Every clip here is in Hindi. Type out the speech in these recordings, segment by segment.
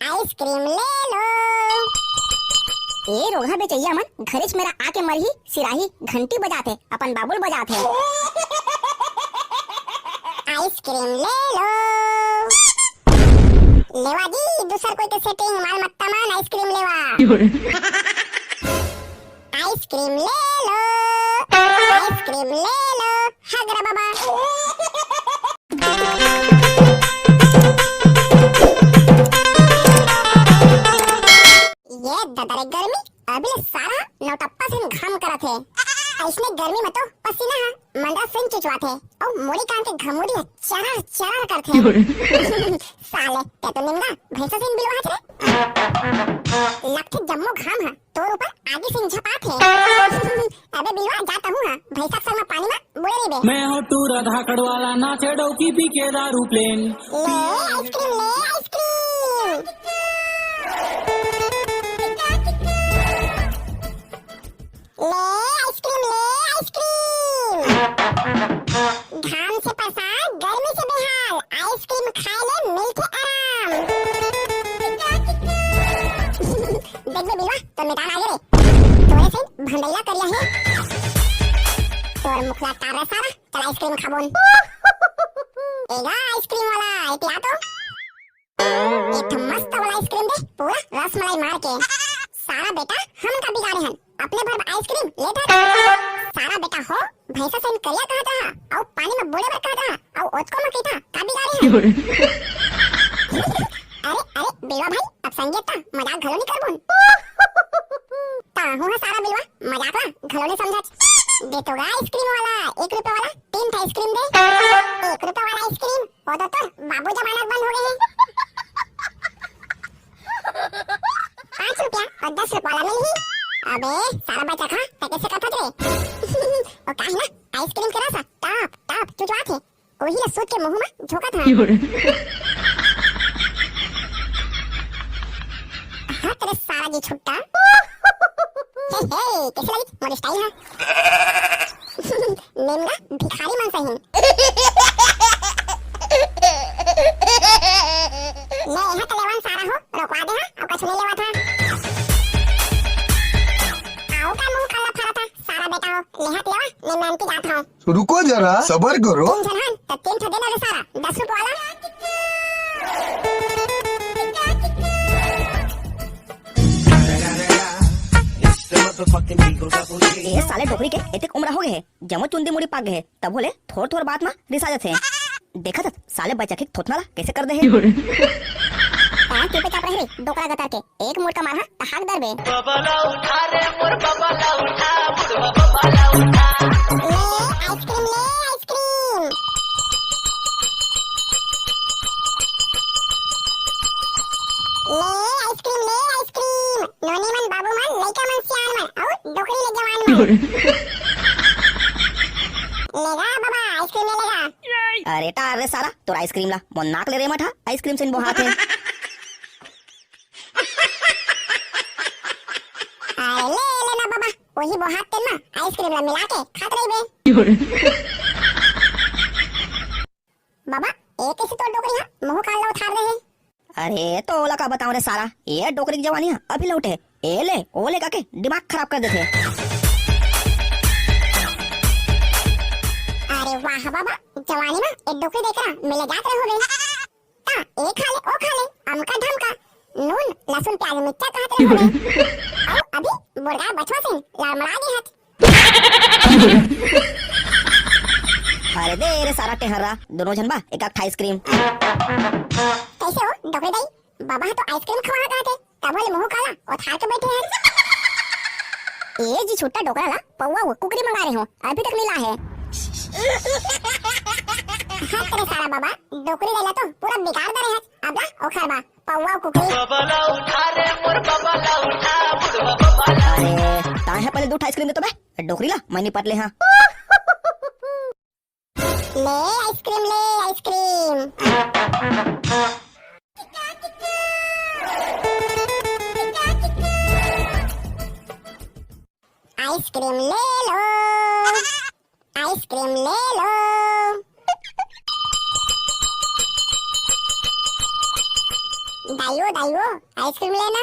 आइसक्रीम ले लो। ये रोगा बे चाहिए मन घरेच मेरा आके मरही सिराही घंटी बजाते अपन बाबुल बजाते। आइसक्रीम ले लो। लेवा जी दूसर कोई के सेटिंग माल मत्ता मान आइसक्रीम लेवा। आइसक्रीम ले लो। आइसक्रीम ले लो हगरा बाबा। ये ददरे गर्मी अभी सारा नौटप्पा से घाम करत है। ऐसने गर्मी में तो पसीना मंडा सिंह चुचवाथे और मोरी कान के घमूरी चरार चरार करथे। साले ते तो निंगा भैंसा सिंह बिलवात रे। लगथे जम्मो घाम है तोर ऊपर आगे सिंह झपाथे। अबे बिलवा जाता हूं हां भैंसा संग में पानी में बुड़े रे बे। मैं हो तू राधा कड़वाला नाचे डौकी पी के दारू प्लेन। ले आइसक्रीम ले आइसक्रीम। ले आइसक्रीम ले आइसक्रीम। घाम से परेशान गर्मी से बेहाल आइसक्रीम खाए ले मिलके आराम। देख बे बिलवा तो मिटान आ गए तोरे से भंडैया करिया है तोर मुखला तारा सारा चल आइसक्रीम खाबोन। एगा आइसक्रीम वाला इतिया तो एक मस्त वाला आइसक्रीम दे पूरा रसमलाई मार के। सारा बेटा हम का बिगाड़े हन अपने भर आइसक्रीम लेता सारा बेटा हो भैंसा से करिया कहा था और पानी में बुड़े बर कहा था और ओतको में कहता का बिगाड़े हन। अरे बिलवा भाई अब संगीत था मजाक घलो नहीं करबोन। ता हो सारा बिलवा मजाक ला घलो नहीं समझत। दे तो गा आइसक्रीम वाला 1 रुपए वाला 3 था आइसक्रीम दे। 1 रुपए वाला आइसक्रीम वो तो बाबू जमानत बंद हो गए हैं। 5 रुपया और 10 रुपए वाला मिल ही। अबे सारा बच्चा खा तके से कथत रे। और काहे ना आइसक्रीम करा सा टाप टाप चुचवा थे ओही ला सोच के मुंह में झोका था। हां तेरे सारा जी छुट्टा। हे कैसे लगी मोरी स्टाइल है। निम्ना भिखारी मन सही। ले यहाँ तो लेवन सारा हो रोकवा दे हां और कछु नहीं लेवा था। आओ का मुंह काला फरा था सारा बेटा हो लेहत लेवा निम्न की जात हूं। रुको जरा सबर करो। 3 जन हन तो 3 ठो देना रे सारा 10 रुपए वाला। ये साले डोकरी के एतेक उम्र हो गए है जमो चुंदी मुड़ी पाग गए तब बोले थोड़ थोड़ बात में रिसा जाते हैं। देखा था साले बच्चा के थोथनाला कैसे कर दे है। पांच पे चाप रहे डोकरा गतर के एक मोड़ का मारा हाक दर बे। बबला उठा रे मोर बबला उठा बुढ़वा बबला उठा। ले आइसक्रीम ले आइसक्रीम। ले आइसक्रीम ले आइसक्रीम। नोनी मन बाबू मन लइका मन सियान मन और डोकरी ले जवान मन। लेगा बाबा आइसक्रीम ले लेगा। अरे रे सारा तोर आइसक्रीम ला मोन नाक ले रे मठा आइसक्रीम से बोहात है। अरे ले लेना बाबा वही बोहात ते ना आइसक्रीम ला मिला के खात रही बे। बाबा एक ऐसी तो डोकरी है मुंह काल ला उठार रहे। अरे तो ओला का बताऊं रे सारा ये डोकरी की जवानी है अभी लौटे ए ले ओ ले के दिमाग खराब कर देते। अरे वाह बाबा जवानी में एक डोकरी देखरा मिले जात रहे होगे। ता एक खा ले ओ खा ले अमका ढमका नून लहसुन प्याज मिर्चा कहत रहे होगे। और अभी मुर्गा बचवा से लड़मड़ा दी हाथ। अरे दे रे सारा टेहरा दोनों जन बा एक आइसक्रीम। कैसे हो डोकरी दाई बाबा तो आइसक्रीम खवा कहते तब बोले मुंह काला और थार के बैठे हैं। ये जी छोटा डोकरा ला पौवा कुकरी मंगा रहे हो अभी तक मिला है। हाँ तेरे सारा बाबा डोकरी लेला तो पूरा बिगाड़ दे रहे हैं अब ला ओखर बा पौवा कुकरी। बबला उठा रे मोर बबला उठा बुढ़वा बबला। अरे ता है पहले 2 आइसक्रीम दे तो बे डोकरी ला मैं निपट ले। हां ले आइसक्रीम ले आइसक्रीम। आइसक्रीम ले लो आइसक्रीम ले लो। दाइयो आई वो आइसक्रीम लेना।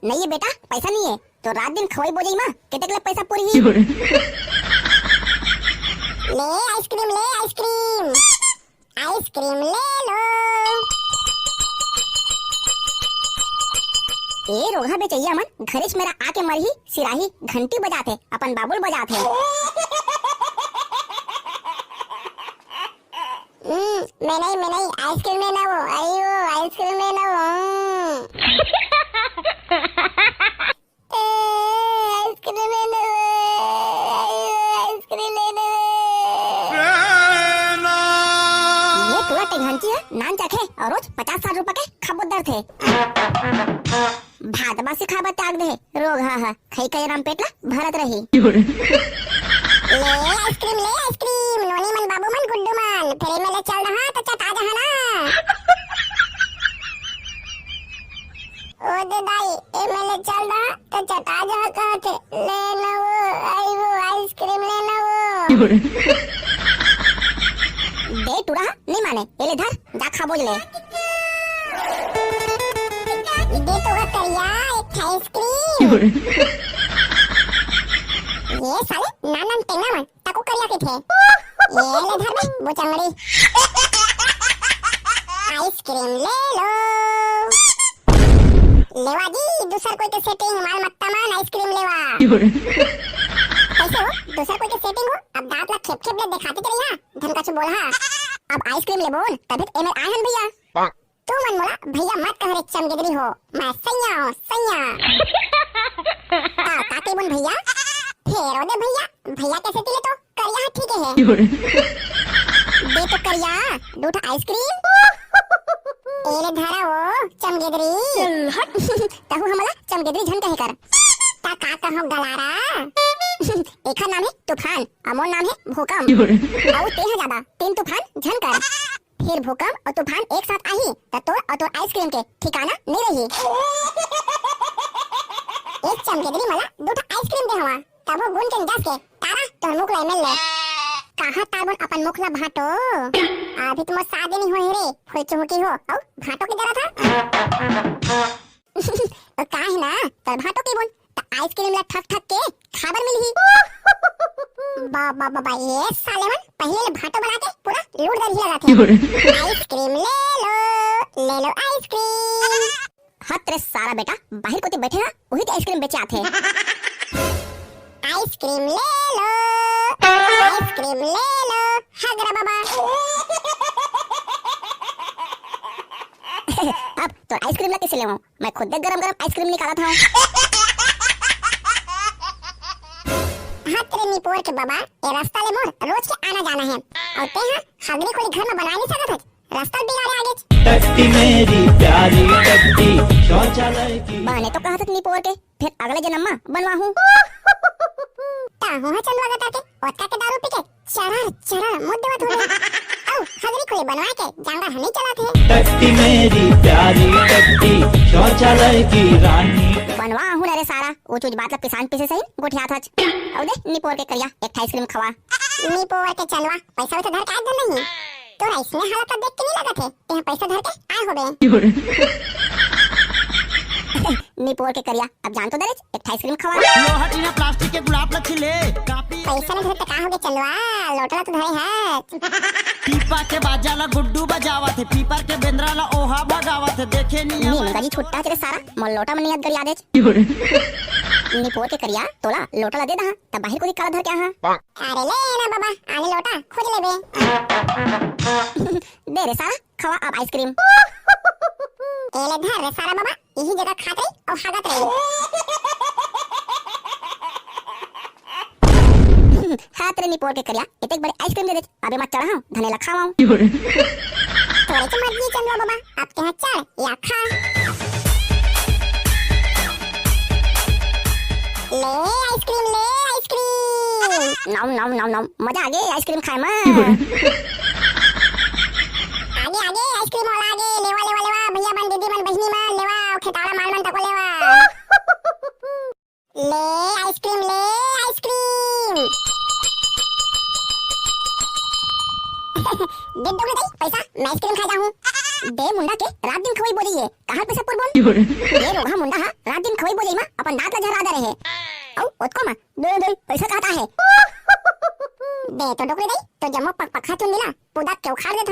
नहीं है बेटा, पैसा नहीं है तो रात दिन खवाई बोझई माँ कितने पैसा पूरी ही। ले आइसक्रीम आइसक्रीम ले लो। ए रोगा बेचैया मन घरेच मेरा आके मरही सिराही घंटी बजाते अपन बाबुल बजाते। मैं नहीं आइसक्रीम लेना वो। अयो आइसक्रीम लेना वो। आइसक्रीम लेना वो। आइसक्रीम लेना वो। ये पूरा टेंगंची है नान चखे और रोज 50-60 रुपए के खबरदार थे। भात बासी खाबा त्याग दे रोग हा खई कई राम पेटला भरत रही। ले आइसक्रीम नोनी मन बाबू मन गुड्डू मन फेरी में ले चल रहा तो चटा जहा ना। ओ दे दाई ए में ले चल रहा तो चटा जहा कहते ले ना वो। आई वो आइसक्रीम लेना वो। दे टुरा नहीं माने ये ले धर जा खा बोझ ले। दे तो करिया एक आइसक्रीम। ये साले नानन टेंगा मन ताको करिया के थे। ये ले धर बे वो चंगड़ी। आइसक्रीम ले लो। लेवा जी दूसर कोई के सेटिंग माल मत्ता मान आइसक्रीम लेवा। कैसे हो दूसर कोई के सेटिंग हो अब दांत ला खेप ले दिखाते चली हां धमका से बोल हां। अब आइसक्रीम ले बोल तभी एमे आहन भैया। तू मन मोला भैया मत कह रे चमगेदरी हो मैं सैया हूं सैया। काके बोल भैया फेरो दे भैया कैसे दिले तो करिया ठीक है। दे तो करिया दूठ आइसक्रीम। एले धरा वो चमगेदरी। चल हट तहु हमला चमगेदरी झन कहे कर ता का कहो गलारा। एक नाम है तूफान अमोल नाम है भूकंप। और तेहा ज्यादा 3 तूफान झन कर फिर भूकंप और तूफान एक साथ आई तो तोर और तोर आइसक्रीम के ठिकाना नहीं रही। एक चमकेदरी मला दूठ आइसक्रीम दे हवा तब वो गुन के दस के तारा तोर मुख लाई मिल ले। कहां ताबन अपन मुख ला भाटो अभी तुम शादी नहीं होई रे फुल चुकी हो और भाटो की जरा था। तो काहे ना तोर भाटो की बोल तो आइसक्रीम ला ठक के खाबर मिलही। बाबा ये साले मन पहले ले भाटो बना के पूरा लूट दर ही लगाते। आइसक्रीम ले लो आइसक्रीम। हाँ तेरे सारा बेटा बाहर को तो बैठे ना वही तो आइसक्रीम बेचे आते। आइसक्रीम ले लो हगरा बाबा। अब तो आइसक्रीम ला कैसे ले आऊं मैं खुद दे गरम आइसक्रीम निकाला था। हाँ तेरे निपोर के बाबा ये रास्ता ले मोर रोज के आना जाना है और ते हाँ हगरी कोई घर में बना नहीं सकता था रास्ता बिगाड़े आगे। टट्टी मेरी प्यारी टट्टी शौचालय की बने तो कहा था निपोर के फिर अगले जन्म में बनवा हूँ। ताहू चलवा गता के ओटका के दारू पी के चरा मुद्दे मत हो गए। औ हगरी कोई बनवा के जांगा हमें चला थे। टट्टी मेरी प्यारी टट्टी शौचालय की रानी बनवा हूँ रे सारा वो चीज बात ला पिसान पीसे सही गोठिया था। अब दे निपोर के करिया एक आइसक्रीम खवा। निपोर के चलवा पैसा उसे धर के आए नहीं तो इसमें हालत देख के नहीं लगा थे ते पैसा धर के आए हो बे। निपोर के करिया अब जान तो दरे एक आइसक्रीम खवा। लोहा टीना प्लास्टिक के गुलाब लखी ले कापी पैसा नहीं धर के का हो गए चलवा लोटला तो धरे है। पीपा के बाजा ला गुड्डू बजावा थे पीपर के बेंद्रा ला ओहा भगावा थे देखे नहीं नीम गजी छुट्टा तेरे सारा मोल लोटा में नियत गरिया दे। निपोर के करिया तोला लोटा ला दे दा तब बाहर को काला धर के आ। अरे ले ना बाबा आने लोटा खुद ले बे। दे रे सारा खवा अब आइसक्रीम। एले धर रे सारा बाबा यही जगह खात रही और हागत रही। हाथ रे निपोर के करिया इतने बड़े आइसक्रीम दे दे अबे मत चढ़ाऊं धने ला खावाऊं। थोड़े तो मर्जी चंदवा बाबा आपके हाथ चढ़ या खा। ले आइसक्रीम नाम मजा आ गया आइसक्रीम खाए में। आगे आइसक्रीम वाला आगे लेवा भैया बन दीदी बन बहनी मन लेवा खेताड़ा माल मन तको लेवा। ले आइसक्रीम दे दोगे नहीं पैसा मैं आइसक्रीम खा जाऊं। दे मुंडा के रात दिन खवई बोली है कहां पैसा पुर बोल ये रोगा मुंडा हा रात दिन खवई बोली मा अपन दांत ला झरा दे रहे औ ओतको मा दे पैसा कहता है दे तो डोकरे दे तो जमो पक पखा चुन दिला पुदा के उखाड़ देता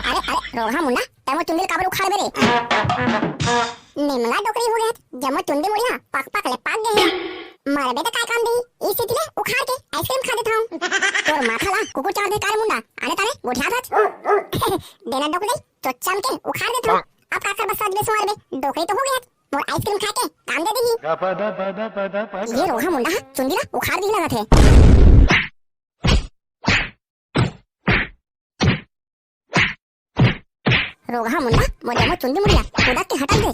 अरे रोगा मुंडा तमो चुंदिल काबर उखाड़ दे रे निमला डोकरी हो गया जमो चुंदी मुड़िया पक पक ले पाक गए मारे बेटा काय काम दी इसी तिले उखाड़ के आइसक्रीम खा देता हूं तोर माथा ला कुकुर चार दे कारे मुंडा आने तारे गोठिया था देना डोकरी तो चम के उखाड़ देता हूं अब का कर बस आज बेसवार बे डोकरी तो हो गया मोर आइसक्रीम खा के काम दे देगी ये रोहा मुंडा चुंदीला उखाड़ दी लगा थे रोहा मुंडा मोर जमो चुंदी मुड़िया खुदा के हटा दे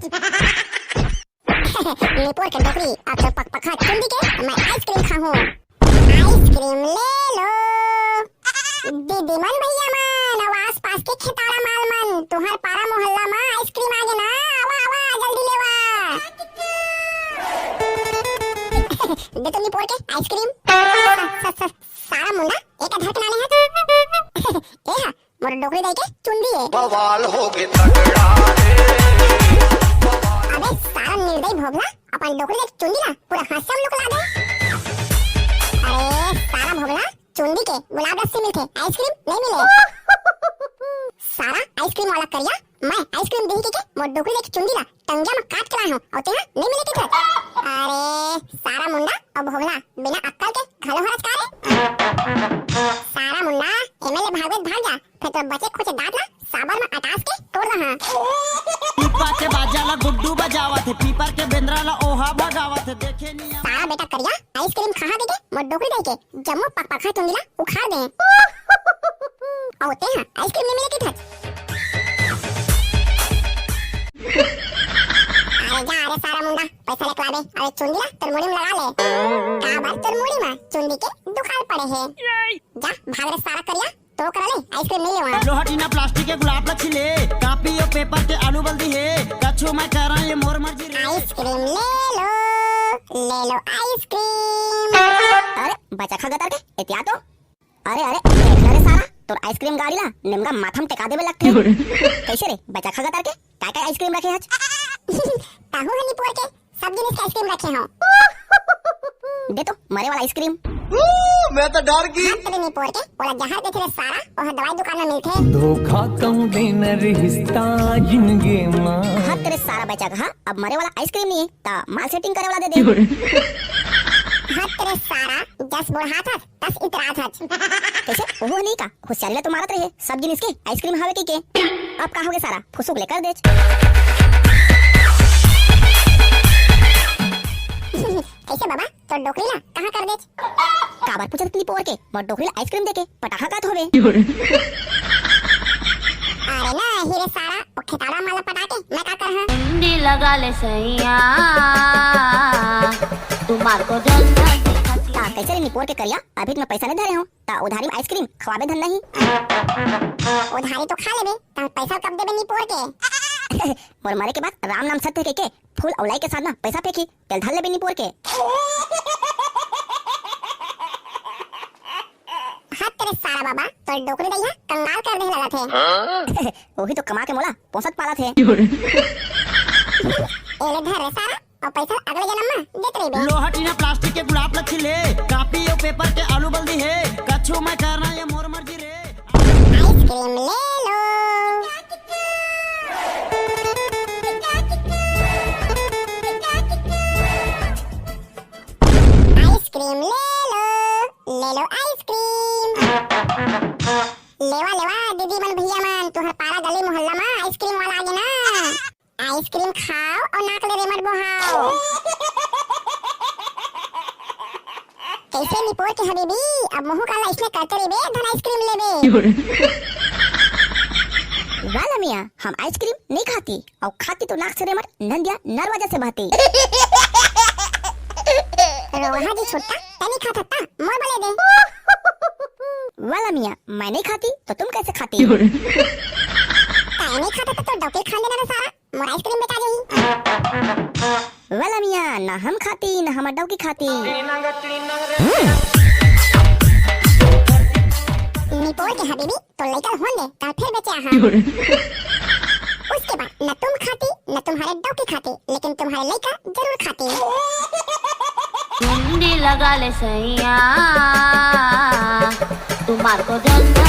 नीपोर के डोकरी अब तो पक पका चुंदी के मैं आइसक्रीम खाऊं आइसक्रीम ले लो दीदी मन भैया मन और आस पास के खेताड़ा माल मन तुहर पारा मोहल्ला में आइसक्रीम आ गए ना आवा आवा जल्दी लेवा दे तो नीपोर के आइसक्रीम सारा मुंडा एक धड़क नाने है ए हा मोर डोकरी दे के चुंदी है बवाल हो गए तगड़ा अबे सारा निर्दयी भोगला अपन डोकरी देख चुंदी ना पूरा हास्यम लुक ला दे अरे सारा भोगला चुंदी के गुलाब रस से मिलते आइसक्रीम नहीं मिले सारा आइसक्रीम वाला करिया मैं आइसक्रीम दे के मोर डोकरी देख चुंदी ना टंगिया में काट के लाया हूं और तेरा नहीं मिले किधर अरे सारा मुंडा और भोगला बिना अक्कल के घलो हरज का रे सारा मुंडा एमएलए भागवत भाग जा फिर तो बचे खोचे दांत ना साबर में अटास के तोड़ रहा पीपा के बाजाला गुड्डू बजावत है पीपर के बेंद्रा ला ओहा भगावत है देखे निया सारा बेटा करिया आइसक्रीम खा दे के मोर डोकरी दे के जम्मो पक पखा चुंदीला उखाड़ दे औते हां आइसक्रीम नहीं मिले किधर अरे सारा मुंडा पैसा लेके आवे अरे चुंदीला तोर मुड़ी में लगा ले का बात तोर मुड़ी में चुंदी के दुखार पड़े है जा भाग रे सारा करिया तो कर ले आइसक्रीम नहीं लेवा लोहटीना प्लास्टिक के गुलाब ला छिले कापी और पेपर के आलू बल्दी है कछु मैं कह रहा ये मोर मर्जी रे आइसक्रीम ले लो आइसक्रीम अरे बचा खा गतर के एतिया तो अरे देखना रे सारा तोर आइसक्रीम गाड़ी ला निमगा माथम टेका देवे लगथे कैसे रे बचा खा गतर के काय आइसक्रीम रखे आज ताहू हनी पोर के सब जिनिस के आइसक्रीम रखे हो दे तो मरे वाला आइसक्रीम मैं तो डर गई तेरे नहीं पोर के बोला जहर देखे रे सारा और दवाई दुकान में मिलथे धोखा कहूँ देना रिश्ता जिंदगी माँ हां तेरे सारा बचा कहा अब मरे वाला आइसक्रीम नहीं है ता माल सेटिंग करे वाला दे दे हां तेरे सारा 10 बुढ़ा था 10 इतरा था कैसे वो नहीं का होशियारी तो मारत रहे सब जिनिस के आइसक्रीम हावे के अब का होगे सारा फुसुक लेकर दे कैसे बाबा तो डोकरी ला कहां कर दे काबर पूछत तनी पोर के मोर डोकरी ला आइसक्रीम देके पटाखा कात होवे अरे ना हीरे सारा ओ खेताड़ा माला पटाके मैं का कर हां हिंदी लगा ले सैया तुम्हार को जल्दा ता कैसे रे निपोर के करिया अभी मैं पैसा नहीं धरे हूं ता उधारी में आइसक्रीम खवाबे धन नहीं उधारी तो खा लेबे ता पैसा कब देबे निपोर के मोर मारे के बाद राम नाम सत्य के फूल औलाई के साथ ना पैसा फेंकी तेल ढल लेबे निपोर के हाथ तेरे सारा बाबा तो डोकरी दैया कंगाल कर दे लगा थे वही तो कमा के मोला पोसत पाला थे एले धर रे सारा और पैसा अगले जन्म में देत रहिबे लोहटीना प्लास्टिक के गुलाब ला छिले कापी और पेपर के आलू बल्दी है कछु मैं कह रहा ये मोर मर्जी रे आइसक्रीम ले लो आइसक्रीम ले लो आइसक्रीम लेवा दीदी मन भैया मन तुहर पारा गली मोहल्ला में आइसक्रीम वाला आ गया ना आइसक्रीम खाओ और नाक ले रे मत बहाओ कैसे निपोर के हबीबी अब मुंह काला इसने करते रे बे धन आइसक्रीम लेबे वाला मियां हम आइसक्रीम नहीं खाती और खाती तो नाक से रे मत नंदिया नरवाजा से बहती रोहा जी छोटा तनी खाता ता मोर बोले दे वाला मियां मैं नहीं खाती तो तुम कैसे खाती नहीं खाता तो डॉक्टर खा लेना ना सारा मोर आइसक्रीम बेटा जाई वाला मियां ना हम खाती ना हम मी पोल के हबीबी तो लइका होंगे कल फिर बेचे हाँ उसके बाद न तुम खाती न तुम्हारे डॉकी खाती लेकिन तुम्हारे लइका जरूर खाती हिंदी लगा ले सैया तुम्हार को जन्नत